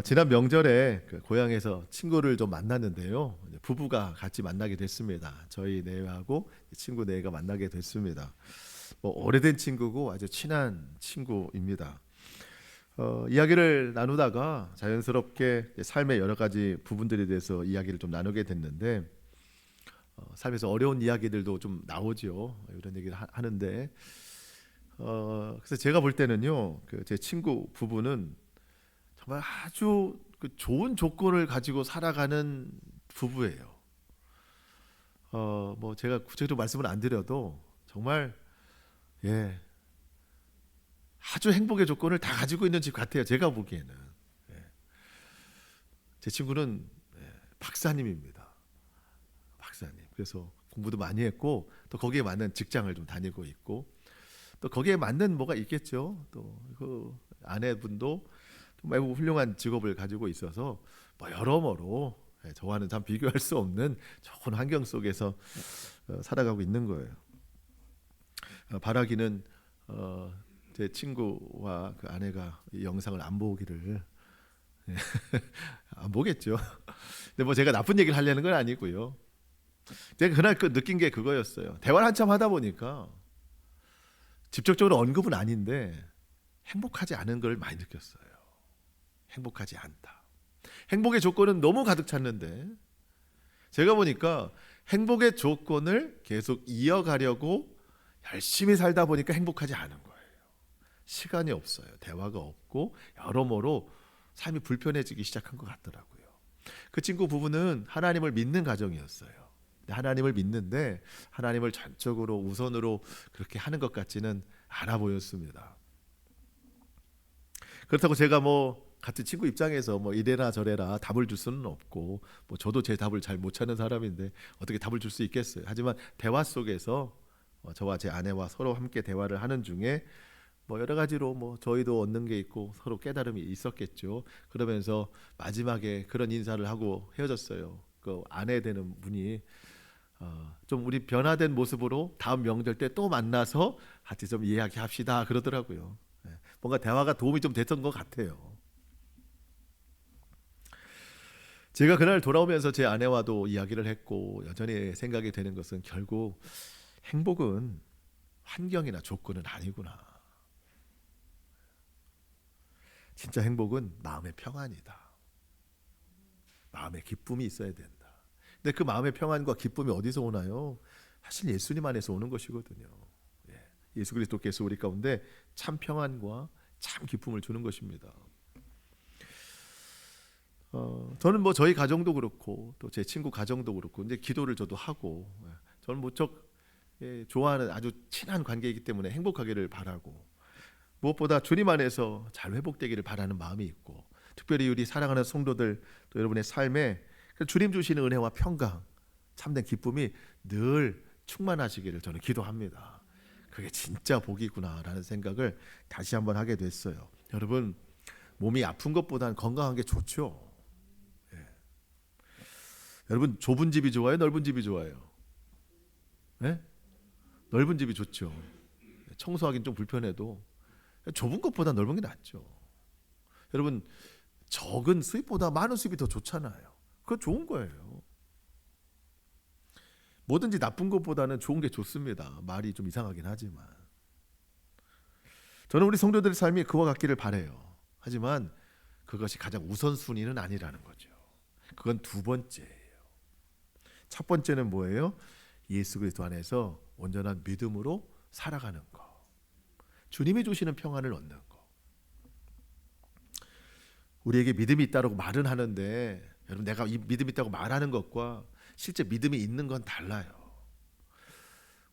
지난 명절에 그 고향에서 친구를 좀 만났는데요. 이제 부부가 같이 만나게 됐습니다. 저희 내외하고 친구 내외가 만나게 됐습니다. 오래된 친구고 아주 친한 친구입니다. 이야기를 나누다가 자연스럽게 삶의 여러 가지 부분들에 대해서 이야기를 좀 나누게 됐는데 삶에서 어려운 이야기들도 좀 나오죠. 이런 얘기를 하는데 그래서 제가 볼 때는요, 제 친구 부부는 정말 아주 좋은 조건을 가지고 살아가는 부부예요. 제가 구체적으로 말씀을 안 드려도 정말 예 아주 행복의 조건을 다 가지고 있는 집 같아요. 제가 보기에는 제 친구는 박사님입니다. 박사님. 그래서 공부도 많이 했고 또 거기에 맞는 직장을 좀 다니고 있고 또 거기에 맞는 뭐가 있겠죠. 또 그 아내분도 매우 훌륭한 직업을 가지고 있어서 여러모로 저와는 참 비교할 수 없는 좋은 환경 속에서 살아가고 있는 거예요. 바라기는 제 친구와 그 아내가 이 영상을 안 보기를 안 보겠죠. 근데 제가 나쁜 얘기를 하려는 건 아니고요. 제가 그날 느낀 게 그거였어요. 대화를 한참 하다 보니까 직접적으로 언급은 아닌데 행복하지 않은 걸 많이 느꼈어요. 행복하지 않다. 행복의 조건은 너무 가득 찼는데 제가 보니까 행복의 조건을 계속 이어가려고 열심히 살다 보니까 행복하지 않은 거예요. 시간이 없어요. 대화가 없고 여러모로 삶이 불편해지기 시작한 것 같더라고요. 그 친구 부부는 하나님을 믿는 가정이었어요. 하나님을 믿는데 하나님을 전적으로 우선으로 그렇게 하는 것 같지는 않아 보였습니다. 그렇다고 제가 같은 친구 입장에서 이래라 저래라 답을 줄 수는 없고 저도 제 답을 잘 못 찾는 사람인데 어떻게 답을 줄 수 있겠어요. 하지만 대화 속에서 저와 제 아내와 서로 함께 대화를 하는 중에 여러 가지로 저희도 얻는 게 있고 서로 깨달음이 있었겠죠. 그러면서 마지막에 그런 인사를 하고 헤어졌어요. 그 아내 되는 분이 좀 우리 변화된 모습으로 다음 명절 때 또 만나서 같이 좀 이야기합시다 그러더라고요. 뭔가 대화가 도움이 좀 됐던 것 같아요. 제가 그날 돌아오면서 제 아내와도 이야기를 했고 여전히 생각이 되는 것은 결국 행복은 환경이나 조건은 아니구나. 진짜 행복은 마음의 평안이다. 마음의 기쁨이 있어야 된다. 근데 그 마음의 평안과 기쁨이 어디서 오나요? 사실 예수님 안에서 오는 것이거든요. 예수 그리스도께서 우리 가운데 참 평안과 참 기쁨을 주는 것입니다. 저는 저희 가정도 그렇고 또 제 친구 가정도 그렇고 이제 기도를 저도 하고 저는 무척 좋아하는 아주 친한 관계이기 때문에 행복하기를 바라고 무엇보다 주님 안에서 잘 회복되기를 바라는 마음이 있고 특별히 우리 사랑하는 성도들 또 여러분의 삶에 주님 주시는 은혜와 평강 참된 기쁨이 늘 충만하시기를 저는 기도합니다. 그게 진짜 복이구나라는 생각을 다시 한번 하게 됐어요. 여러분 몸이 아픈 것보다는 건강한 게 좋죠. 여러분 좁은 집이 좋아요? 넓은 집이 좋아요? 넓은 집이 좋죠. 청소하기는 좀 불편해도 좁은 것보다 넓은 게 낫죠. 여러분 적은 수입보다 많은 수입이 더 좋잖아요. 그거 좋은 거예요. 뭐든지 나쁜 것보다는 좋은 게 좋습니다. 말이 좀 이상하긴 하지만 저는 우리 성도들의 삶이 그와 같기를 바라요. 하지만 그것이 가장 우선순위는 아니라는 거죠. 그건 두 번째예요. 첫 번째는 뭐예요? 예수 그리스도 안에서 온전한 믿음으로 살아가는 거. 주님이 주시는 평안을 얻는 거. 우리에게 믿음이 있다고 말은 하는데 여러분 내가 이 믿음이 있다고 말하는 것과 실제 믿음이 있는 건 달라요.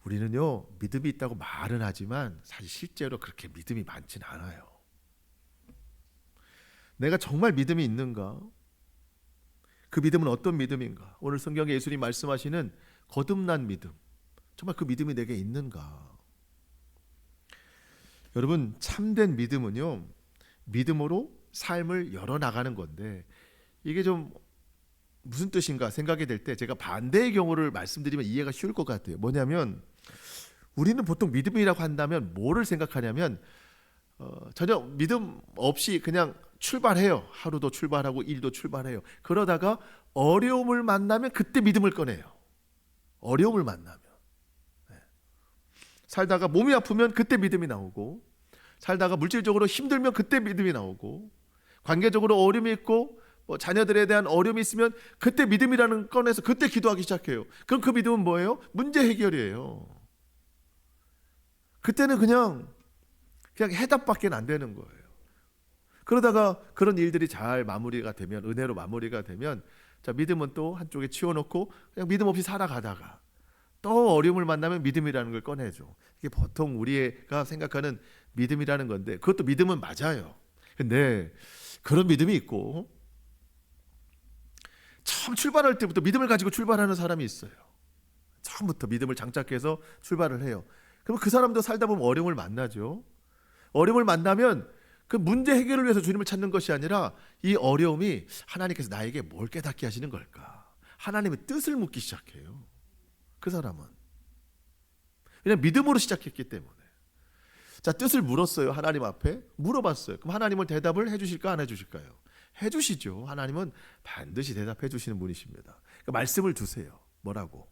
우리는요 믿음이 있다고 말은 하지만 사실 실제로 그렇게 믿음이 많지는 않아요. 내가 정말 믿음이 있는가? 그 믿음은 어떤 믿음인가? 오늘 성경에 예수님이 말씀하시는 거듭난 믿음, 정말 그 믿음이 내게 있는가? 여러분 참된 믿음은요 믿음으로 삶을 열어나가는 건데 이게 좀 무슨 뜻인가 생각이 될 때 제가 반대의 경우를 말씀드리면 이해가 쉬울 것 같아요. 뭐냐면 우리는 보통 믿음이라고 한다면 뭐를 생각하냐면 전혀 믿음 없이 그냥 출발해요. 하루도 출발하고 일도 출발해요. 그러다가 어려움을 만나면 그때 믿음을 꺼내요. 어려움을 만나면. 살다가 몸이 아프면 그때 믿음이 나오고, 살다가 물질적으로 힘들면 그때 믿음이 나오고, 관계적으로 어려움이 있고 자녀들에 대한 어려움이 있으면 그때 믿음이라는 꺼내서 그때 기도하기 시작해요. 그럼 그 믿음은 뭐예요? 문제 해결이에요. 그때는 그냥 해답밖에 안 되는 거예요. 그러다가 그런 일들이 잘 마무리가 되면, 은혜로 마무리가 되면, 자, 믿음은 또 한쪽에 치워놓고 그냥 믿음 없이 살아가다가 또 어려움을 만나면 믿음이라는 걸 꺼내죠. 이게 보통 우리가 생각하는 믿음이라는 건데, 그것도 믿음은 맞아요. 근데 그런 믿음이 있고, 처음 출발할 때부터 믿음을 가지고 출발하는 사람이 있어요. 처음부터 믿음을 장착해서 출발을 해요. 그럼 그 사람도 살다 보면 어려움을 만나죠. 어려움을 만나면 그 문제 해결을 위해서 주님을 찾는 것이 아니라, 이 어려움이 하나님께서 나에게 뭘 깨닫게 하시는 걸까? 하나님의 뜻을 묻기 시작해요. 그 사람은 그냥 믿음으로 시작했기 때문에. 자, 뜻을 물었어요. 하나님 앞에 물어봤어요. 그럼 하나님은 대답을 해주실까 안 해주실까요? 해주시죠. 하나님은 반드시 대답해 주시는 분이십니다. 그러니까 말씀을 두세요. 뭐라고?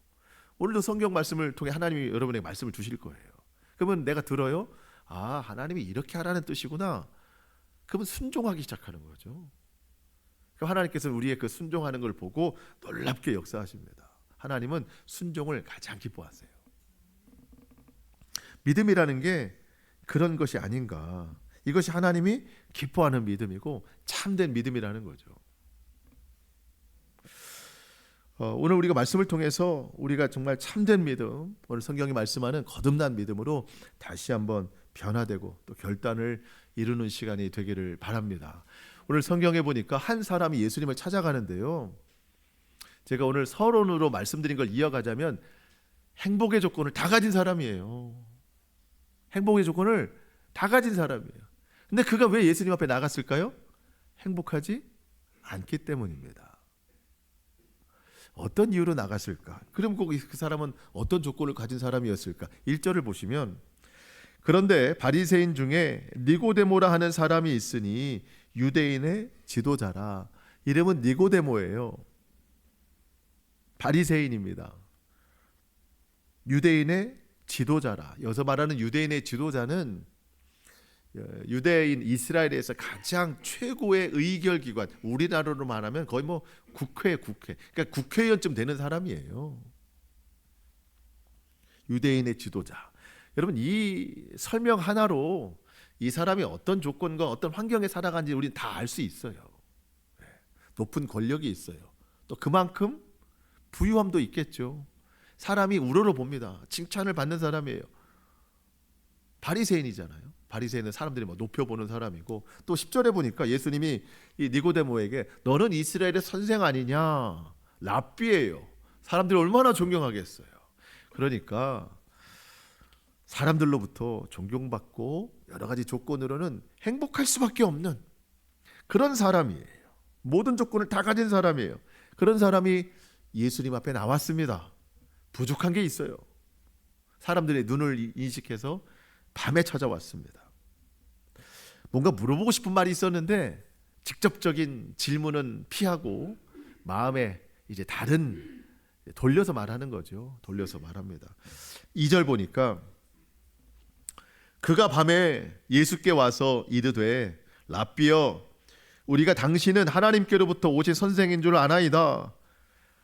오늘도 성경 말씀을 통해 하나님이 여러분에게 말씀을 주실 거예요. 그러면 내가 들어요. 아, 하나님이 이렇게 하라는 뜻이구나. 그러면 순종하기 시작하는 거죠. 그럼 하나님께서는 우리의 그 순종하는 걸 보고 놀랍게 역사하십니다. 하나님은 순종을 가장 기뻐하세요. 믿음이라는 게 그런 것이 아닌가. 이것이 하나님이 기뻐하는 믿음이고 참된 믿음이라는 거죠. 오늘 우리가 말씀을 통해서 우리가 정말 참된 믿음, 오늘 성경이 말씀하는 거듭난 믿음으로 다시 한번 변화되고 또 결단을 이루는 시간이 되기를 바랍니다. 오늘 성경에 보니까 한 사람이 예수님을 찾아가는데요, 제가 오늘 서론으로 말씀드린 걸 이어가자면 행복의 조건을 다 가진 사람이에요. 행복의 조건을 다 가진 사람이에요. 근데 그가 왜 예수님 앞에 나갔을까요? 행복하지 않기 때문입니다. 어떤 이유로 나갔을까? 그럼 꼭 그 사람은 어떤 조건을 가진 사람이었을까? 1절을 보시면, 그런데 바리새인 중에 니고데모라 하는 사람이 있으니 유대인의 지도자라. 이름은 니고데모예요. 바리새인입니다. 유대인의 지도자라. 여기서 말하는 유대인의 지도자는 유대인 이스라엘에서 가장 최고의 의결기관, 우리나라로 말하면 거의 뭐 국회, 그러니까 국회의원쯤 되는 사람이에요. 유대인의 지도자. 여러분, 이 설명 하나로 이 사람이 어떤 조건과 어떤 환경에 살아가는지 우리는 다 알 수 있어요. 높은 권력이 있어요. 또 그만큼 부유함도 있겠죠. 사람이 우러러 봅니다. 칭찬을 받는 사람이에요. 바리새인이잖아요. 바리새인은 사람들이 뭐 높여보는 사람이고, 또 10절에 보니까 예수님이 이 니고데모에게 너는 이스라엘의 선생 아니냐, 랍비예요. 사람들이 얼마나 존경하겠어요. 그러니까 사람들로부터 존경받고 여러 가지 조건으로는 행복할 수밖에 없는 그런 사람이에요. 모든 조건을 다 가진 사람이에요. 그런 사람이 예수님 앞에 나왔습니다. 부족한 게 있어요. 사람들의 눈을 인식해서 밤에 찾아왔습니다. 뭔가 물어보고 싶은 말이 있었는데 직접적인 질문은 피하고 마음에 이제 다른 돌려서 말하는 거죠. 돌려서 말합니다. 2절 보니까 그가 밤에 예수께 와서 이르되 랍비여 우리가 당신은 하나님께로부터 오신 선생인 줄 아나이다.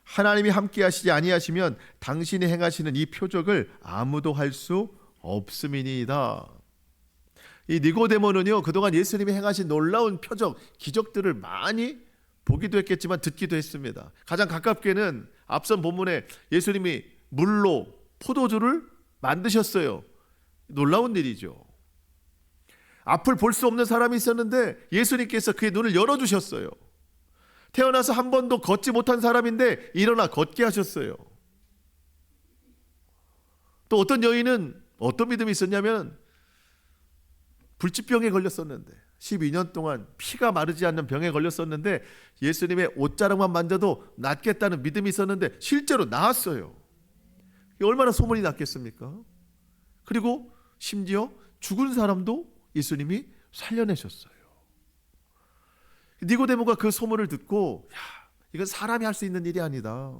하나님이 함께 하시지 아니하시면 당신이 행하시는 이 표적을 아무도 할 수 없음이니이다. 이 니고데모는요, 그동안 예수님이 행하신 놀라운 표적, 기적들을 많이 보기도 했겠지만 듣기도 했습니다. 가장 가깝게는 앞선 본문에 예수님이 물로 포도주를 만드셨어요. 놀라운 일이죠. 앞을 볼 수 없는 사람이 있었는데 예수님께서 그의 눈을 열어주셨어요. 태어나서 한 번도 걷지 못한 사람인데 일어나 걷게 하셨어요. 또 어떤 여인은 어떤 믿음이 있었냐면 불치병에 걸렸었는데 12년 동안 피가 마르지 않는 병에 걸렸었는데 예수님의 옷자락만 만져도 낫겠다는 믿음이 있었는데 실제로 나았어요. 얼마나 소문이 났겠습니까? 그리고 심지어 죽은 사람도 예수님이 살려내셨어요. 니고데모가 그 소문을 듣고 야, 이건 사람이 할 수 있는 일이 아니다.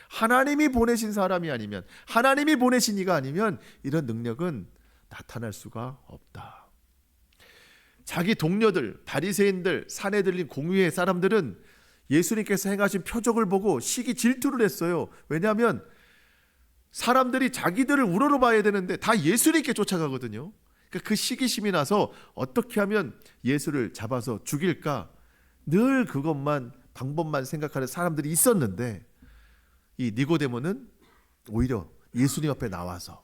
하나님이 보내신 사람이 아니면, 하나님이 보내신 이가 아니면 이런 능력은 나타날 수가 없다. 자기 동료들, 바리새인들, 산에 들린 공회의 사람들은 예수님께서 행하신 표적을 보고 시기 질투를 했어요. 왜냐하면 사람들이 자기들을 우러러봐야 되는데 다 예수님께 쫓아가거든요. 그러니까 그 시기심이 나서 어떻게 하면 예수를 잡아서 죽일까, 늘 그것만, 방법만 생각하는 사람들이 있었는데, 이 니고데모는 오히려 예수님 앞에 나와서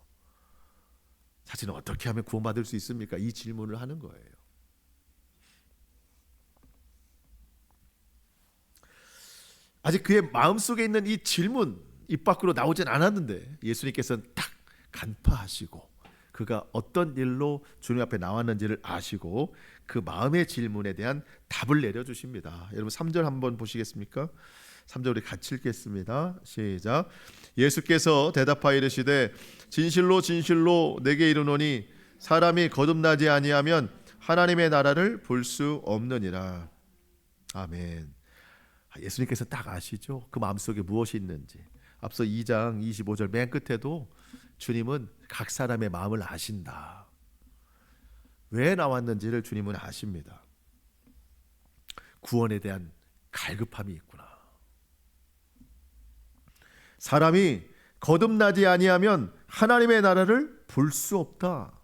자신은 어떻게 하면 구원받을 수 있습니까? 이 질문을 하는 거예요. 아직 그의 마음속에 있는 이 질문, 입 밖으로 나오진 않았는데 예수님께서는 딱 간파하시고 그가 어떤 일로 주님 앞에 나왔는지를 아시고 그 마음의 질문에 대한 답을 내려주십니다. 여러분 3절 한번 보시겠습니까? 3절 우리 같이 읽겠습니다. 시작. 예수께서 대답하여 이르시되 진실로 진실로 내게 이르노니 사람이 거듭나지 아니하면 하나님의 나라를 볼 수 없느니라. 아멘. 예수님께서 딱 아시죠? 그 마음속에 무엇이 있는지. 앞서 2장 25절 맨 끝에도 주님은 각 사람의 마음을 아신다. 왜 나왔는지를 주님은 아십니다. 구원에 대한 갈급함이 있구나. 사람이 거듭나지 아니하면 하나님의 나라를 볼 수 없다.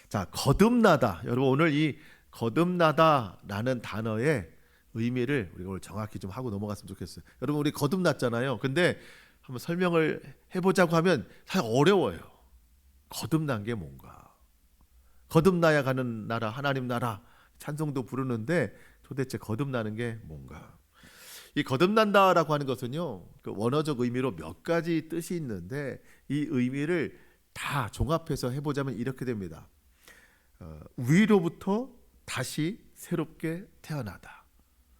자, 거듭나다. 여러분 오늘 이 거듭나다라는 단어의 의미를 우리가 오늘 정확히 좀 하고 넘어갔으면 좋겠어요. 여러분 우리 거듭났잖아요. 근데 한번 설명을 해보자고 하면 사실 어려워요. 거듭난 게 뭔가. 거듭나야 가는 나라, 하나님 나라 찬송도 부르는데 도대체 거듭나는 게 뭔가. 이 거듭난다라고 하는 것은요, 그 원어적 의미로 몇 가지 뜻이 있는데 이 의미를 다 종합해서 해보자면 이렇게 됩니다. 위로부터 다시 새롭게 태어나다.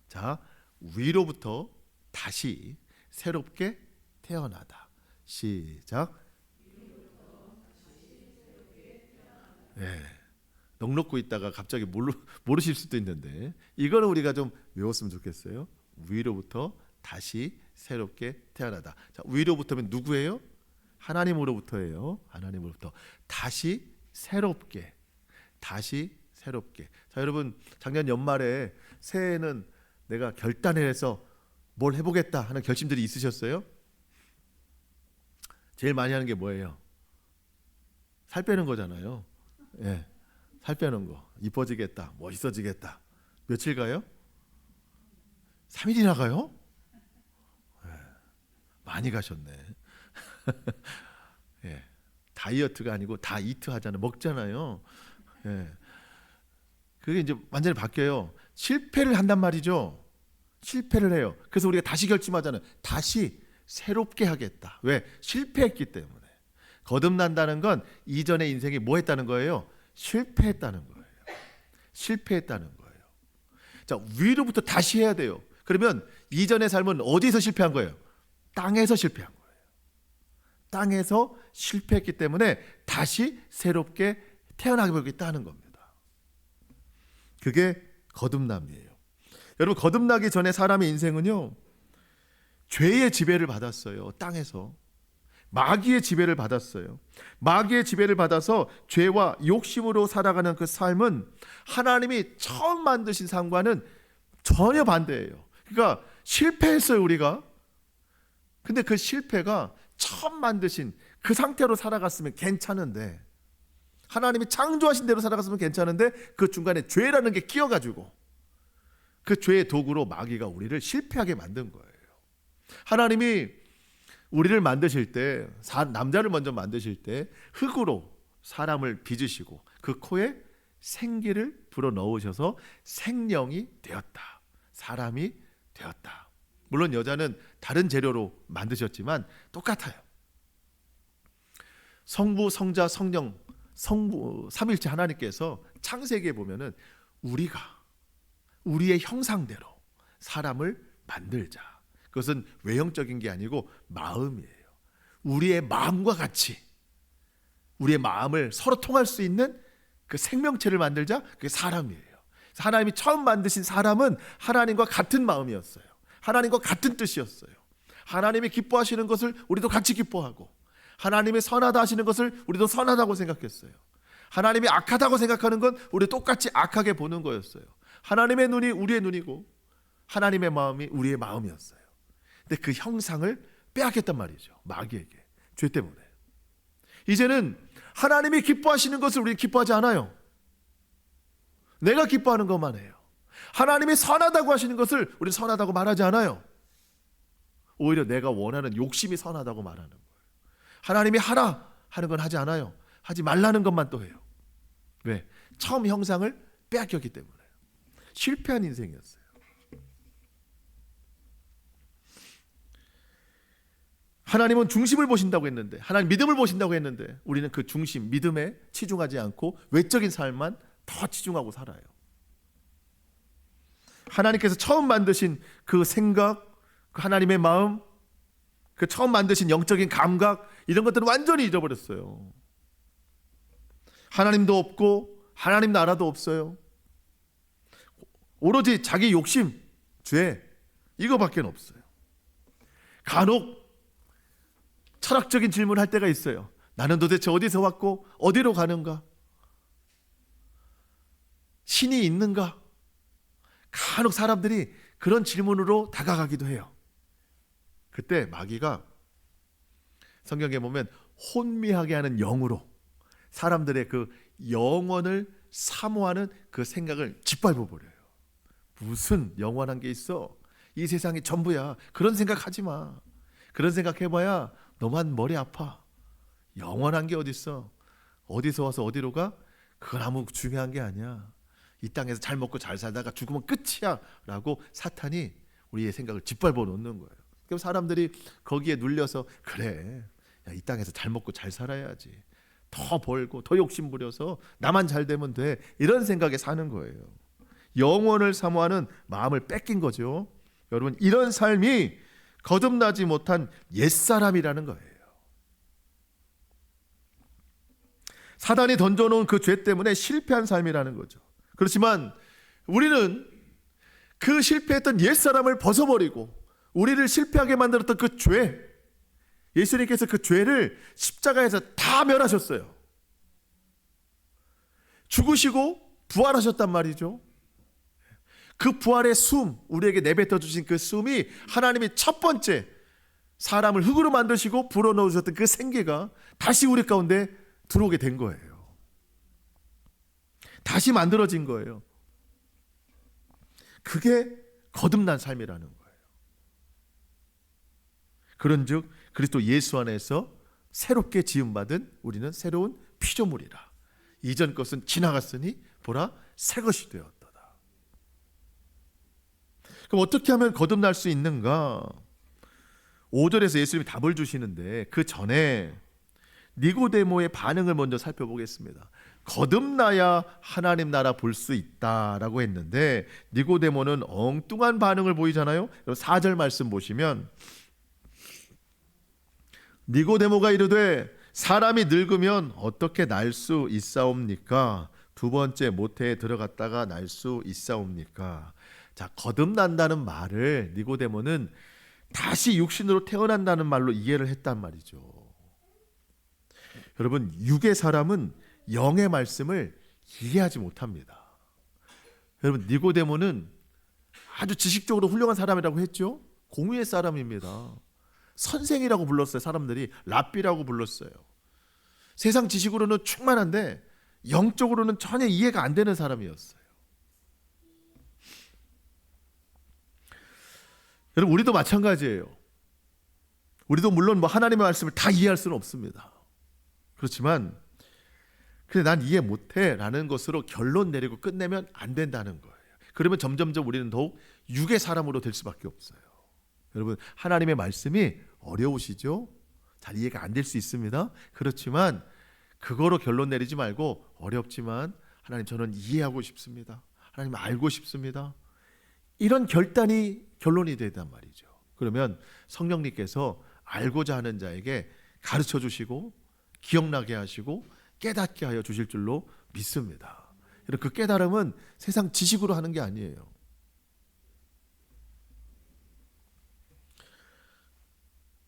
자, 위로부터 다시 새롭게 태어나다. 시작. 네. 넋놓고 있다가 갑자기 모르실 수도 있는데 이거는 우리가 좀 외웠으면 좋겠어요. 위로부터 다시 새롭게 태어나다. 자, 위로부터면 누구예요? 하나님으로부터예요. 하나님으로부터 다시 새롭게, 다시 새롭게. 자, 여러분 작년 연말에 새해에는 내가 결단을 해서 뭘 해보겠다 하는 결심들이 있으셨어요? 제일 많이 하는 게 뭐예요? 살 빼는 거잖아요. 예, 살 빼는 거. 이뻐지겠다, 멋있어지겠다. 며칠 가요? 3일이나 가요? 예, 많이 가셨네. 예, 다이어트가 아니고 다이트 하잖아요. 먹잖아요. 예, 그게 이제 완전히 바뀌어요. 실패를 한단 말이죠. 실패를 해요. 그래서 우리가 다시 결심하잖아요. 다시 새롭게 하겠다. 왜? 실패했기 때문에. 거듭난다는 건 이전의 인생이 뭐 했다는 거예요? 실패했다는 거예요. 실패했다는 거예요. 자, 위로부터 다시 해야 돼요. 그러면 이전의 삶은 어디서 실패한 거예요? 땅에서 실패한 거예요. 땅에서 실패했기 때문에 다시 새롭게 태어나겠다는 겁니다. 그게 거듭남이에요. 여러분 거듭나기 전에 사람의 인생은요, 죄의 지배를 받았어요. 땅에서 마귀의 지배를 받았어요. 마귀의 지배를 받아서 죄와 욕심으로 살아가는 그 삶은 하나님이 처음 만드신 삶과는 전혀 반대예요. 그러니까 실패했어요 우리가. 근데 그 실패가 처음 만드신 그 상태로 살아갔으면 괜찮은데, 하나님이 창조하신 대로 살아갔으면 괜찮은데 그 중간에 죄라는 게 끼어가지고 그 죄의 도구로 마귀가 우리를 실패하게 만든 거예요. 하나님이 우리를 만드실 때, 남자를 먼저 만드실 때 흙으로 사람을 빚으시고 그 코에 생기를 불어넣으셔서 생명이 되었다. 사람이 되었다. 물론 여자는 다른 재료로 만드셨지만 똑같아요. 성부, 성자, 성령, 삼일체 하나님께서 창세기에 보면은 우리의 형상대로 사람을 만들자. 그것은 외형적인 게 아니고 마음이에요. 우리의 마음과 같이 우리의 마음을 서로 통할 수 있는 그 생명체를 만들자. 그게 사람이에요. 하나님이 처음 만드신 사람은 하나님과 같은 마음이었어요. 하나님과 같은 뜻이었어요. 하나님이 기뻐하시는 것을 우리도 같이 기뻐하고, 하나님이 선하다 하시는 것을 우리도 선하다고 생각했어요. 하나님이 악하다고 생각하는 건 우리 똑같이 악하게 보는 거였어요. 하나님의 눈이 우리의 눈이고 하나님의 마음이 우리의 마음이었어요. 근데 그 형상을 빼앗겼단 말이죠. 마귀에게. 죄 때문에. 이제는 하나님이 기뻐하시는 것을 우리 기뻐하지 않아요. 내가 기뻐하는 것만 해요. 하나님이 선하다고 하시는 것을 우리 선하다고 말하지 않아요. 오히려 내가 원하는 욕심이 선하다고 말하는 거예요. 하나님이 하라 하는 건 하지 않아요. 하지 말라는 것만 또 해요. 왜? 처음 형상을 빼앗겼기 때문에. 실패한 인생이었어요. 하나님은 중심을 보신다고 했는데, 하나님 믿음을 보신다고 했는데, 우리는 그 중심, 믿음에 치중하지 않고 외적인 삶만 더 치중하고 살아요. 하나님께서 처음 만드신 그 생각, 그 하나님의 마음, 그 처음 만드신 영적인 감각, 이런 것들은 완전히 잊어버렸어요. 하나님도 없고 하나님 나라도 없어요. 오로지 자기 욕심, 죄, 이거밖에 없어요. 간혹 철학적인 질문을 할 때가 있어요. 나는 도대체 어디서 왔고 어디로 가는가? 신이 있는가? 간혹 사람들이 그런 질문으로 다가가기도 해요. 그때 마귀가 성경에 보면 혼미하게 하는 영으로 사람들의 그 영원을 사모하는 그 생각을 짓밟아 버려요. 무슨 영원한 게 있어? 이 세상이 전부야. 그런 생각하지 마. 그런 생각해봐야 너만 머리 아파. 영원한 게 어딨어? 어디서 와서 어디로 가? 그건 아무 중요한 게 아니야. 이 땅에서 잘 먹고 잘 살다가 죽으면 끝이야 라고 사탄이 우리의 생각을 짓밟아 놓는 거예요. 그럼 사람들이 거기에 눌려서 그래, 야, 이 땅에서 잘 먹고 잘 살아야지. 더 벌고 더 욕심 부려서 나만 잘 되면 돼. 이런 생각에 사는 거예요. 영원을 사모하는 마음을 뺏긴 거죠. 여러분, 이런 삶이 거듭나지 못한 옛사람이라는 거예요. 사단이 던져놓은 그 죄 때문에 실패한 삶이라는 거죠. 그렇지만 우리는 그 실패했던 옛사람을 벗어버리고 우리를 실패하게 만들었던 그 죄, 예수님께서 그 죄를 십자가에서 다 멸하셨어요. 죽으시고 부활하셨단 말이죠. 그 부활의 숨, 우리에게 내뱉어 주신 그 숨이 하나님이 첫 번째 사람을 흙으로 만드시고 불어넣으셨던 그 생기가 다시 우리 가운데 들어오게 된 거예요. 다시 만들어진 거예요. 그게 거듭난 삶이라는 거예요. 그런즉 그리스도 예수 안에서 새롭게 지음받은 우리는 새로운 피조물이라. 이전 것은 지나갔으니 보라 새 것이 되었도다. 그럼 어떻게 하면 거듭날 수 있는가? 5절에서 예수님이 답을 주시는데 그 전에 니고데모의 반응을 먼저 살펴보겠습니다. 거듭나야 하나님 나라 볼 수 있다라고 했는데 니고데모는 엉뚱한 반응을 보이잖아요. 4절 말씀 보시면 니고데모가 이르되 사람이 늙으면 어떻게 날 수 있사옵니까? 두 번째 모태에 들어갔다가 날 수 있사옵니까? 자, 거듭난다는 말을 니고데모는 다시 육신으로 태어난다는 말로 이해를 했단 말이죠. 여러분, 육의 사람은 영의 말씀을 이해하지 못합니다. 여러분, 니고데모는 아주 지식적으로 훌륭한 사람이라고 했죠. 공의의 사람입니다. 선생이라고 불렀어요. 사람들이 랍비라고 불렀어요. 세상 지식으로는 충만한데 영적으로는 전혀 이해가 안 되는 사람이었어요. 여러분, 우리도 마찬가지예요. 우리도 물론 하나님의 말씀을 다 이해할 수는 없습니다. 그렇지만 근데 난 이해 못해 라는 것으로 결론 내리고 끝내면 안 된다는 거예요. 그러면 점점점 우리는 더욱 육의 사람으로 될 수밖에 없어요. 여러분, 하나님의 말씀이 어려우시죠? 잘 이해가 안 될 수 있습니다. 그렇지만 그거로 결론 내리지 말고 어렵지만 하나님 저는 이해하고 싶습니다. 하나님 알고 싶습니다. 이런 결론이 되단 말이죠. 그러면 성령님께서 알고자 하는 자에게 가르쳐 주시고 기억나게 하시고 깨닫게 하여 주실 줄로 믿습니다. 그 깨달음은 세상 지식으로 하는 게 아니에요.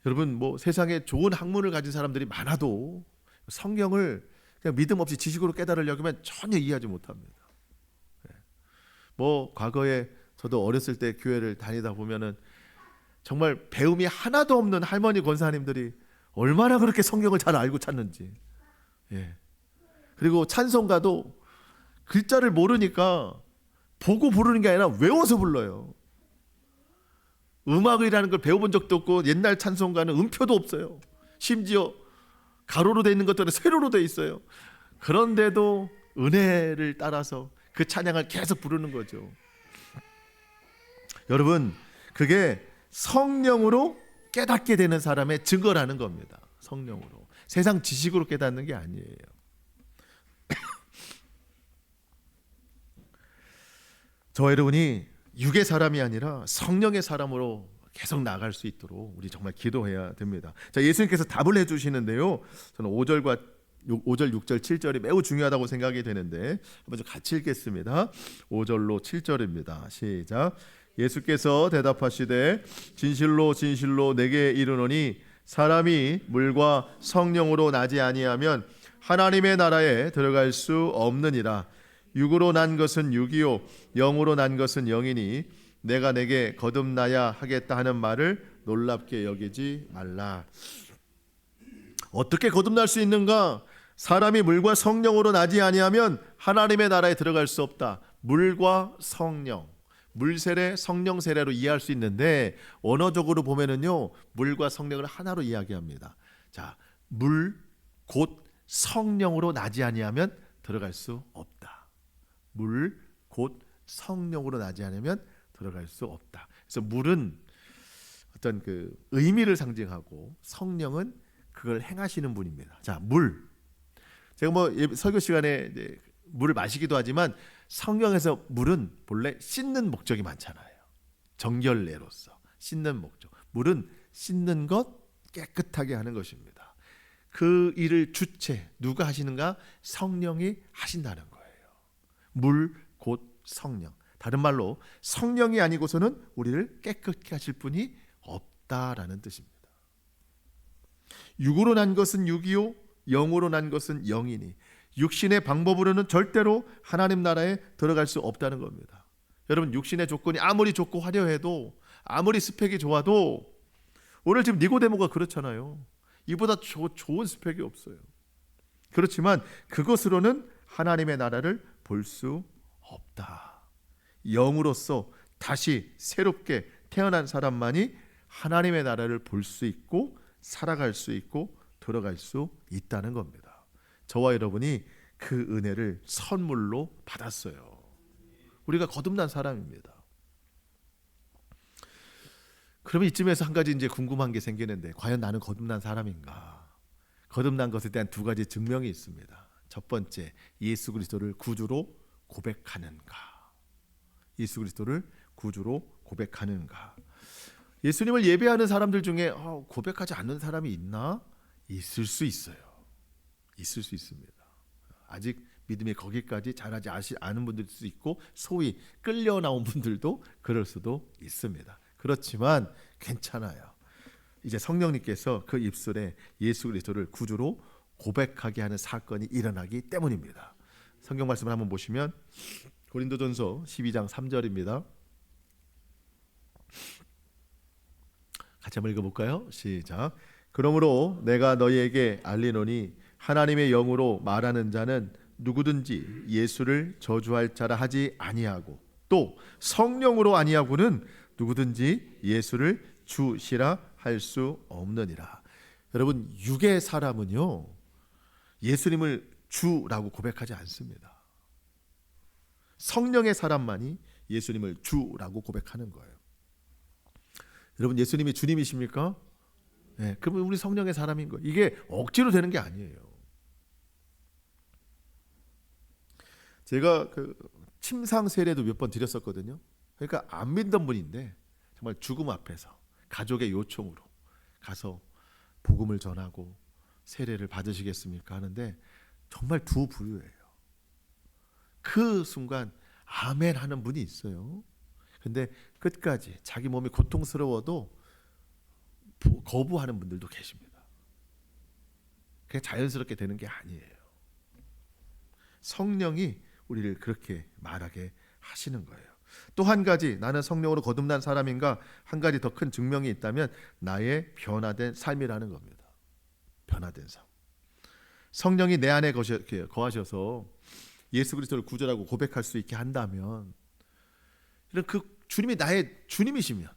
여러분, 뭐 세상에 좋은 학문을 가진 사람들이 많아도 성경을 그냥 믿음 없이 지식으로 깨달으려고 하면 전혀 이해하지 못합니다. 뭐 과거에 저도 어렸을 때 교회를 다니다 보면은 정말 배움이 하나도 없는 할머니 권사님들이 얼마나 그렇게 성경을 잘 알고 찾는지. 그리고 찬송가도 글자를 모르니까 보고 부르는 게 아니라 외워서 불러요. 음악이라는 걸 배워본 적도 없고 옛날 찬송가는 음표도 없어요. 심지어 가로로 되어 있는 것들은 세로로 되어 있어요. 그런데도 은혜를 따라서 그 찬양을 계속 부르는 거죠. 여러분, 그게 성령으로 깨닫게 되는 사람의 증거라는 겁니다. 성령으로. 세상 지식으로 깨닫는 게 아니에요. 저와 여러분이 육의 사람이 아니라 성령의 사람으로 계속 나아갈 수 있도록 우리 정말 기도해야 됩니다. 자, 예수님께서 답을 해주시는데요. 저는 5절, 6절, 7절이 매우 중요하다고 생각이 되는데 한번 좀 같이 읽겠습니다. 5절로 7절입니다. 시작. 예수께서 대답하시되 진실로 진실로 내게 이르노니 사람이 물과 성령으로 나지 아니하면 하나님의 나라에 들어갈 수 없느니라. 육으로 난 것은 육이요 영으로 난 것은 영이니 내가 내게 거듭나야 하겠다 하는 말을 놀랍게 여기지 말라. 어떻게 거듭날 수 있는가? 사람이 물과 성령으로 나지 아니하면 하나님의 나라에 들어갈 수 없다. 물과 성령, 물세례, 성령 세례로 이해할 수 있는데 언어적으로 보면은요, 물과 성령을 하나로 이야기합니다. 자, 물 곧 성령으로 나지 아니하면 들어갈 수 없다. 물 곧 성령으로 나지 않으면 들어갈 수 없다. 그래서 물은 어떤 그 의미를 상징하고 성령은 그걸 행하시는 분입니다. 자, 물. 제가 뭐 설교 시간에 이제 물을 마시기도 하지만 성경에서 물은 본래 씻는 목적이 많잖아요. 정결례로서 씻는 목적. 물은 씻는 것, 깨끗하게 하는 것입니다. 그 일을 주체 누가 하시는가? 성령이 하신다는 거예요. 물 곧 성령. 다른 말로 성령이 아니고서는 우리를 깨끗게 하실 분이 없다라는 뜻입니다. 육으로 난 것은 육이요 영으로 난 것은 영이니 육신의 방법으로는 절대로 하나님 나라에 들어갈 수 없다는 겁니다. 여러분, 육신의 조건이 아무리 좋고 화려해도 아무리 스펙이 좋아도 오늘 지금 니고데모가 그렇잖아요. 이보다 좋은 스펙이 없어요. 그렇지만 그것으로는 하나님의 나라를 볼 수 없다. 영으로서 다시 새롭게 태어난 사람만이 하나님의 나라를 볼 수 있고 살아갈 수 있고 들어갈 수 있다는 겁니다. 저와 여러분이 그 은혜를 선물로 받았어요. 우리가 거듭난 사람입니다. 그러면 이쯤에서 한 가지 이제 궁금한 게 생기는데, 과연 나는 거듭난 사람인가? 거듭난 것에 대한 두 가지 증명이 있습니다. 첫 번째, 예수 그리스도를 구주로 고백하는가? 예수 그리스도를 구주로 고백하는가? 예수님을 예배하는 사람들 중에 고백하지 않는 사람이 있나? 있을 수 있어요. 있을 수 있습니다. 아직 믿음이 거기까지 잘하지 않은 분들도 있고 소위 끌려 나온 분들도 그럴 수도 있습니다. 그렇지만 괜찮아요. 이제 성령님께서 그 입술에 예수 그리스도를 구주로 고백하게 하는 사건이 일어나기 때문입니다. 성경 말씀을 한번 보시면 고린도전서 12장 3절입니다. 같이 한번 읽어볼까요? 시작. 그러므로 내가 너희에게 알리노니 하나님의 영으로 말하는 자는 누구든지 예수를 저주할 자라 하지 아니하고 또 성령으로 아니하고는 누구든지 예수를 주시라 할 수 없느니라. 여러분, 육의 사람은요 예수님을 주라고 고백하지 않습니다. 성령의 사람만이 예수님을 주라고 고백하는 거예요. 여러분, 예수님이 주님이십니까? 네, 그러면 우리 성령의 사람인 거예요. 이게 억지로 되는 게 아니에요. 제가 그 침상 세례도 몇 번 드렸었거든요. 그러니까 안 믿던 분인데 정말 죽음 앞에서 가족의 요청으로 가서 복음을 전하고 세례를 받으시겠습니까 하는데 정말 두 부류예요. 그 순간 아멘 하는 분이 있어요. 근데 끝까지 자기 몸이 고통스러워도 거부하는 분들도 계십니다. 그게 자연스럽게 되는 게 아니에요. 성령이 우리를 그렇게 말하게 하시는 거예요. 또 한 가지, 나는 성령으로 거듭난 사람인가, 한 가지 더 큰 증명이 있다면 나의 변화된 삶이라는 겁니다. 변화된 삶. 성령이 내 안에 거하셔서 예수 그리스도를 구주라고 고백할 수 있게 한다면, 이런 그 주님이 나의 주님이시면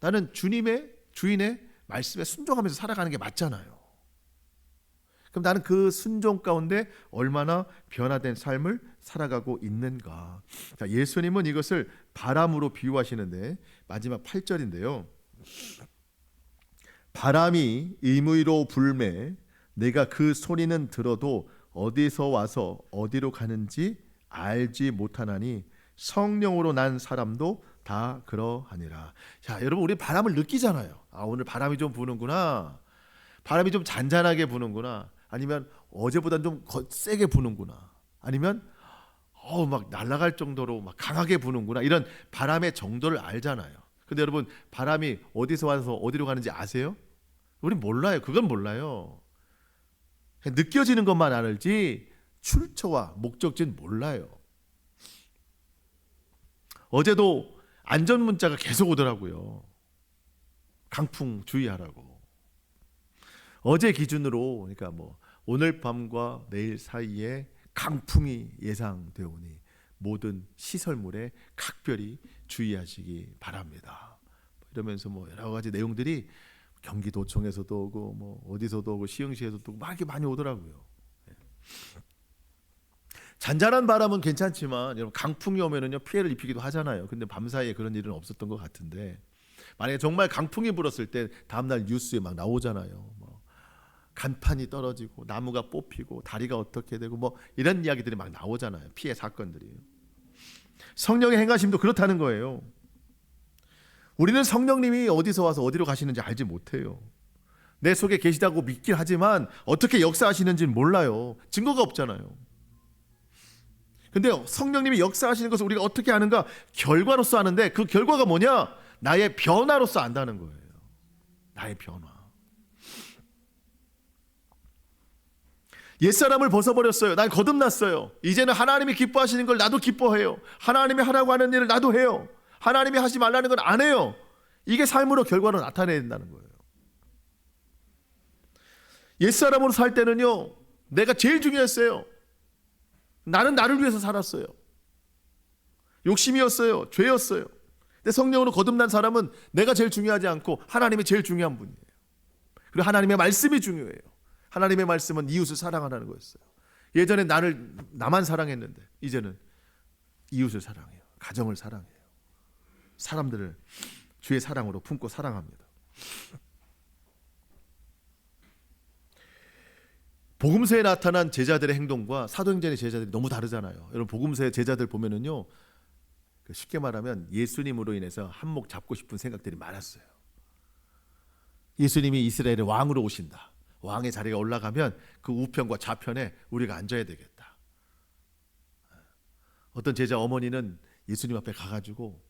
나는 주님의 주인의 말씀에 순종하면서 살아가는 게 맞잖아요. 그럼 나는 그 순종 가운데 얼마나 변화된 삶을 살아가고 있는가. 자, 예수님은 이것을 바람으로 비유하시는데 마지막 8절인데요. 바람이 임의로 불매 내가 그 소리는 들어도 어디서 와서 어디로 가는지 알지 못하나니 성령으로 난 사람도 다 그러하니라. 자, 여러분, 우리 바람을 느끼잖아요. 아, 오늘 바람이 좀 부는구나. 바람이 좀 잔잔하게 부는구나. 아니면 어제보다는 좀 세게 부는구나. 아니면 막 날아갈 정도로 막 강하게 부는구나. 이런 바람의 정도를 알잖아요. 근데 여러분, 바람이 어디서 와서 어디로 가는지 아세요? 우린 몰라요. 그건 몰라요. 느껴지는 것만 알지 출처와 목적지는 몰라요. 어제도 안전 문자가 계속 오더라고요. 강풍 주의하라고. 어제 기준으로, 그러니까 오늘 밤과 내일 사이에 강풍이 예상되오니 모든 시설물에 각별히 주의하시기 바랍니다. 이러면서 여러 가지 내용들이 경기도청에서도 오고 어디서도 오고 시흥시에서도 오고 막 이렇게 많이 오더라고요. 잔잔한 바람은 괜찮지만 여러분, 강풍이 오면은요 피해를 입히기도 하잖아요. 근데 밤사이에 그런 일은 없었던 것 같은데, 만약에 정말 강풍이 불었을 때 다음날 뉴스에 막 나오잖아요. 간판이 떨어지고 나무가 뽑히고 다리가 어떻게 되고 이런 이야기들이 막 나오잖아요. 피해 사건들이. 성령의 행하심도 그렇다는 거예요. 우리는 성령님이 어디서 와서 어디로 가시는지 알지 못해요. 내 속에 계시다고 믿긴 하지만 어떻게 역사하시는지는 몰라요. 증거가 없잖아요. 근데 성령님이 역사하시는 것을 우리가 어떻게 아는가? 결과로서 아는데, 그 결과가 뭐냐? 나의 변화로서 안다는 거예요. 나의 변화. 옛사람을 벗어버렸어요. 난 거듭났어요. 이제는 하나님이 기뻐하시는 걸 나도 기뻐해요. 하나님이 하라고 하는 일을 나도 해요. 하나님이 하지 말라는 건 안 해요. 이게 삶으로 결과로 나타내야 된다는 거예요. 옛사람으로 살 때는요, 내가 제일 중요했어요. 나는 나를 위해서 살았어요. 욕심이었어요. 죄였어요. 근데 성령으로 거듭난 사람은 내가 제일 중요하지 않고 하나님이 제일 중요한 분이에요. 그리고 하나님의 말씀이 중요해요. 하나님의 말씀은 이웃을 사랑하라는 거였어요. 예전에 나만 사랑했는데 이제는 이웃을 사랑해요. 가정을 사랑해요. 사람들을 주의 사랑으로 품고 사랑합니다. 복음서에 나타난 제자들의 행동과 사도행전의 제자들이 너무 다르잖아요. 여러분, 복음서의 제자들 보면은요, 쉽게 말하면 예수님으로 인해서 한몫 잡고 싶은 생각들이 많았어요. 예수님이 이스라엘의 왕으로 오신다. 왕의 자리가 올라가면 그 우편과 좌편에 우리가 앉아야 되겠다. 어떤 제자 어머니는 예수님 앞에 가가지고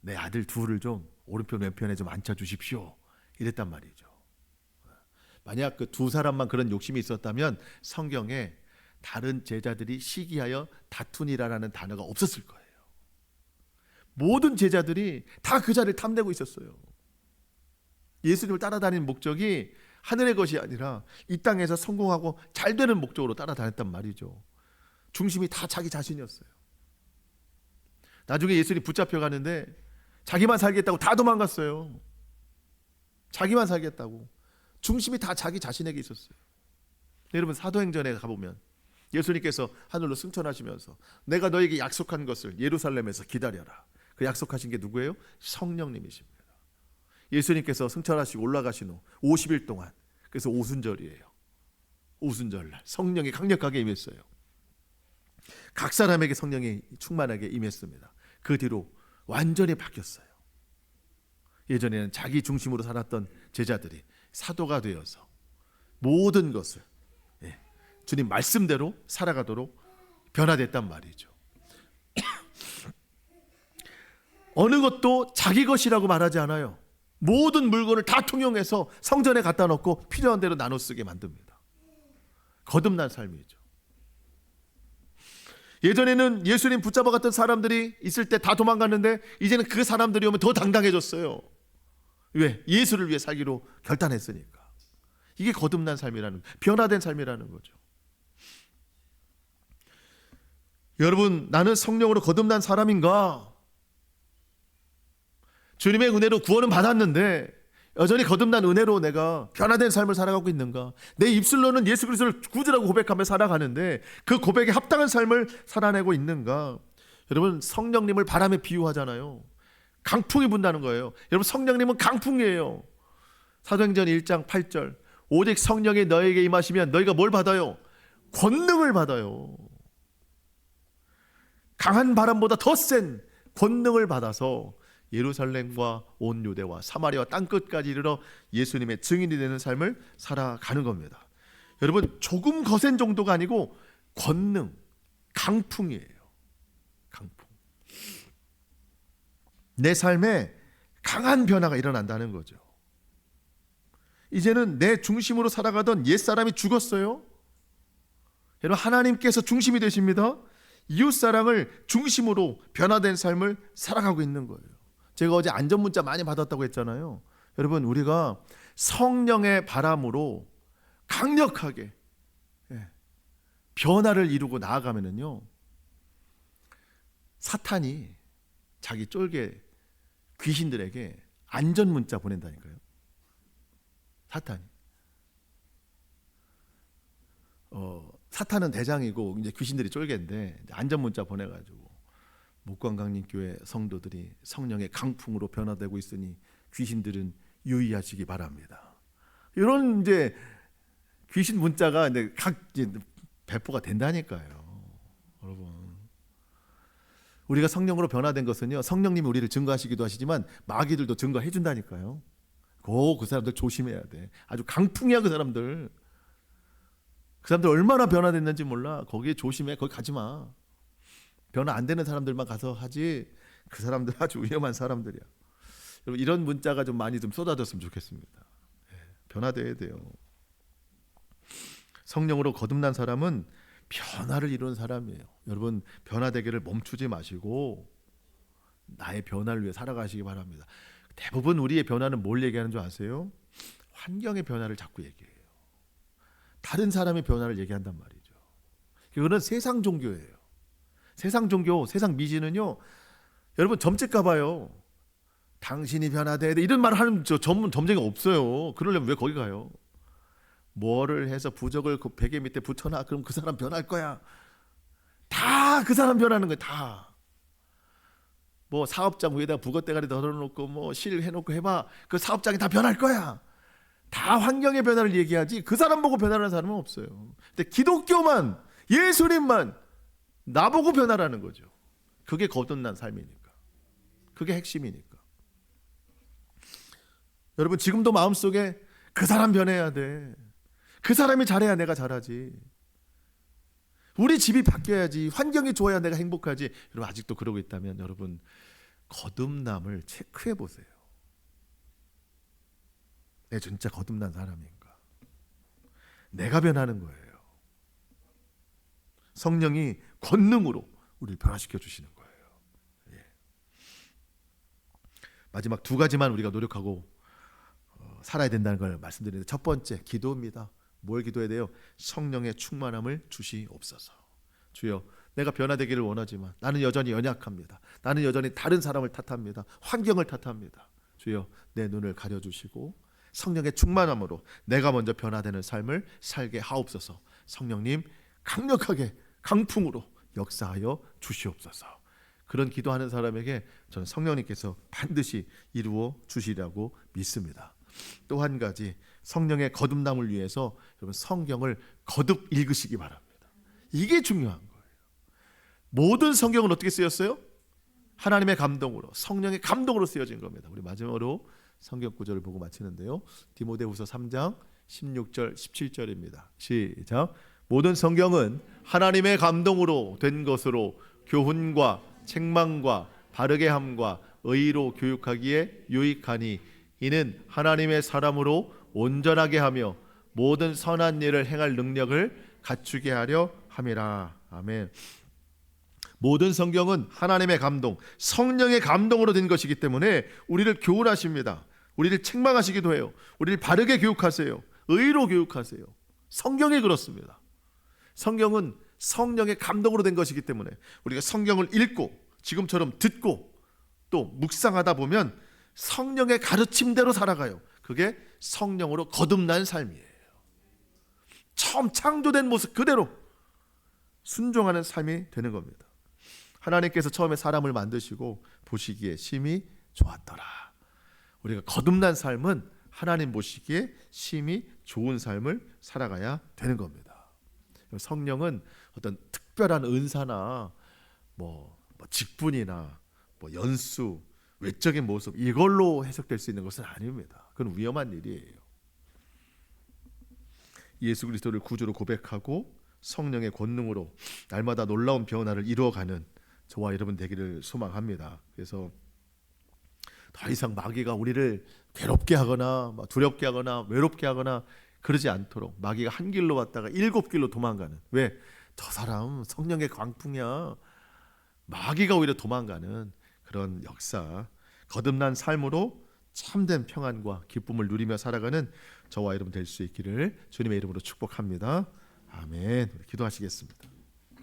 내 아들 둘을 좀 오른편 왼편에 좀 앉혀주십시오, 이랬단 말이죠. 만약 그 두 사람만 그런 욕심이 있었다면 성경에 다른 제자들이 시기하여 다투니라라는 단어가 없었을 거예요. 모든 제자들이 다 그 자리를 탐내고 있었어요. 예수님을 따라다니는 목적이 하늘의 것이 아니라 이 땅에서 성공하고 잘 되는 목적으로 따라다녔단 말이죠. 중심이 다 자기 자신이었어요. 나중에 예수님 붙잡혀 가는데 자기만 살겠다고 다 도망갔어요. 자기만 살겠다고. 중심이 다 자기 자신에게 있었어요. 여러분, 사도행전에 가보면 예수님께서 하늘로 승천하시면서 내가 너에게 약속한 것을 예루살렘에서 기다려라. 그 약속하신 게 누구예요? 성령님이십니다. 예수님께서 승천하시고 올라가신 후 50일 동안, 그래서 오순절이에요. 오순절날 성령이 강력하게 임했어요. 각 사람에게 성령이 충만하게 임했습니다. 그 뒤로 완전히 바뀌었어요. 예전에는 자기 중심으로 살았던 제자들이 사도가 되어서 모든 것을 주님 말씀대로 살아가도록 변화됐단 말이죠. 어느 것도 자기 것이라고 말하지 않아요. 모든 물건을 다 통용해서 성전에 갖다 놓고 필요한 대로 나눠 쓰게 만듭니다. 거듭난 삶이죠. 예전에는 예수님 붙잡아갔던 사람들이 있을 때 다 도망갔는데 이제는 그 사람들이 오면 더 당당해졌어요. 왜? 예수를 위해 살기로 결단했으니까. 이게 거듭난 삶이라는, 변화된 삶이라는 거죠. 여러분, 나는 성령으로 거듭난 사람인가? 주님의 은혜로 구원은 받았는데 여전히 거듭난 은혜로 내가 변화된 삶을 살아가고 있는가? 내 입술로는 예수 그리스도를 구주라고 고백하며 살아가는데 그 고백에 합당한 삶을 살아내고 있는가? 여러분, 성령님을 바람에 비유하잖아요. 강풍이 분다는 거예요. 여러분, 성령님은 강풍이에요. 사도행전 1장 8절, 오직 성령이 너에게 임하시면 너희가 뭘 받아요? 권능을 받아요. 강한 바람보다 더 센 권능을 받아서 예루살렘과 온 유대와 사마리아와 땅끝까지 이르러 예수님의 증인이 되는 삶을 살아가는 겁니다. 여러분, 조금 거센 정도가 아니고 권능, 강풍이에요. 강풍. 내 삶에 강한 변화가 일어난다는 거죠. 이제는 내 중심으로 살아가던 옛사람이 죽었어요. 여러분, 하나님께서 중심이 되십니다. 이웃사랑을 중심으로 변화된 삶을 살아가고 있는 거예요. 제가 어제 안전문자 많이 받았다고 했잖아요. 여러분, 우리가 성령의 바람으로 강력하게 변화를 이루고 나아가면은요, 사탄이 자기 쫄개 귀신들에게 안전문자 보낸다니까요. 사탄이. 사탄은 대장이고 이제 귀신들이 쫄개인데 안전문자 보내가지고 목관강림교회 성도들이 성령의 강풍으로 변화되고 있으니 귀신들은 유의하시기 바랍니다. 이런 이제 귀신 문자가 이제 배포가 된다니까요. 여러분, 우리가 성령으로 변화된 것은요, 성령님이 우리를 증거하시기도 하시지만 마귀들도 증거해 준다니까요. 그 사람들 조심해야 돼. 아주 강풍이야 그 사람들. 그 사람들 얼마나 변화됐는지 몰라. 거기에 조심해. 거기 가지 마. 변화 안 되는 사람들만 가서 하지. 그 사람들 아주 위험한 사람들이야. 여러분, 이런 문자가 좀 많이 좀 쏟아졌으면 좋겠습니다. 변화돼야 돼요. 성령으로 거듭난 사람은 변화를 이루는 사람이에요. 여러분, 변화되기를 멈추지 마시고 나의 변화를 위해 살아가시기 바랍니다. 대부분 우리의 변화는 뭘 얘기하는 줄 아세요? 환경의 변화를 자꾸 얘기해요. 다른 사람의 변화를 얘기한단 말이죠. 이거는 세상 종교예요. 세상 종교, 세상 미신은요, 여러분 점찍가 봐요. 당신이 변화돼야 돼, 이런 말을 하는 전문 점쟁이가 없어요. 그러려면 왜 거기 가요? 뭐를 해서 부적을 그 베개 밑에 붙여놔, 그럼 그 사람 변할 거야. 다 그 사람 변하는 거예요. 다. 뭐 사업장 위에다 북어대가리 덜어놓고 뭐 실 해놓고 해봐, 그 사업장이 다 변할 거야. 다 환경의 변화를 얘기하지 그 사람 보고 변하는 사람은 없어요. 근데 기독교만, 예수님만 나보고 변하라는 거죠. 그게 거듭난 삶이니까. 그게 핵심이니까. 여러분, 지금도 마음속에 그 사람 변해야 돼. 그 사람이 잘해야 내가 잘하지. 우리 집이 바뀌어야지. 환경이 좋아야 내가 행복하지. 여러분, 아직도 그러고 있다면 여러분, 거듭남을 체크해 보세요. 내 진짜 거듭난 사람인가? 내가 변하는 거예요. 성령이 권능으로 우리를 변화시켜 주시는 거예요. 예. 마지막 두 가지만 우리가 노력하고 살아야 된다는 걸 말씀드리는데, 첫 번째, 기도입니다. 뭘 기도해야 돼요? 성령의 충만함을 주시옵소서. 주여, 내가 변화되기를 원하지만 나는 여전히 연약합니다. 나는 여전히 다른 사람을 탓합니다. 환경을 탓합니다. 주여, 내 눈을 가려주시고 성령의 충만함으로 내가 먼저 변화되는 삶을 살게 하옵소서. 성령님, 강력하게 강풍으로 역사하여 주시옵소서. 그런 기도하는 사람에게 저는 성령님께서 반드시 이루어 주시리라고 믿습니다. 또 한 가지, 성령의 거듭남을 위해서 여러분, 성경을 거듭 읽으시기 바랍니다. 이게 중요한 거예요. 모든 성경은 어떻게 쓰였어요? 하나님의 감동으로, 성령의 감동으로 쓰여진 겁니다. 우리 마지막으로 성경 구절을 보고 마치는데요, 디모데후서 3장 16절 17절입니다. 시작. 모든 성경은 하나님의 감동으로 된 것으로 교훈과 책망과 바르게 함과 의로 교육하기에 유익하니 이는 하나님의 사람으로 온전하게 하며 모든 선한 일을 행할 능력을 갖추게 하려 함이라. 아멘. 모든 성경은 하나님의 감동, 성령의 감동으로 된 것이기 때문에 우리를 교훈하십니다. 우리를 책망하시기도 해요. 우리를 바르게 교육하세요. 의로 교육하세요. 성경이 그렇습니다. 성경은 성령의 감동으로 된 것이기 때문에 우리가 성경을 읽고 지금처럼 듣고 또 묵상하다 보면 성령의 가르침대로 살아가요. 그게 성령으로 거듭난 삶이에요. 처음 창조된 모습 그대로 순종하는 삶이 되는 겁니다. 하나님께서 처음에 사람을 만드시고 보시기에 심히 좋았더라. 우리가 거듭난 삶은 하나님 보시기에 심히 좋은 삶을 살아가야 되는 겁니다. 성령은 어떤 특별한 은사나 직분이나 연수, 외적인 모습 이걸로 해석될 수 있는 것은 아닙니다. 그건 위험한 일이에요. 예수 그리스도를 구주로 고백하고 성령의 권능으로 날마다 놀라운 변화를 이루어가는 저와 여러분 되기를 소망합니다. 그래서 더 이상 마귀가 우리를 괴롭게 하거나 두렵게 하거나 외롭게 하거나 그러지 않도록 마귀가 한 길로 왔다가 7길로 도망가는, 왜? 저 사람 성령의 광풍이야. 마귀가 오히려 도망가는 그런 역사, 거듭난 삶으로 참된 평안과 기쁨을 누리며 살아가는 저와 여러분 될 수 있기를 주님의 이름으로 축복합니다. 아멘. 기도하시겠습니다.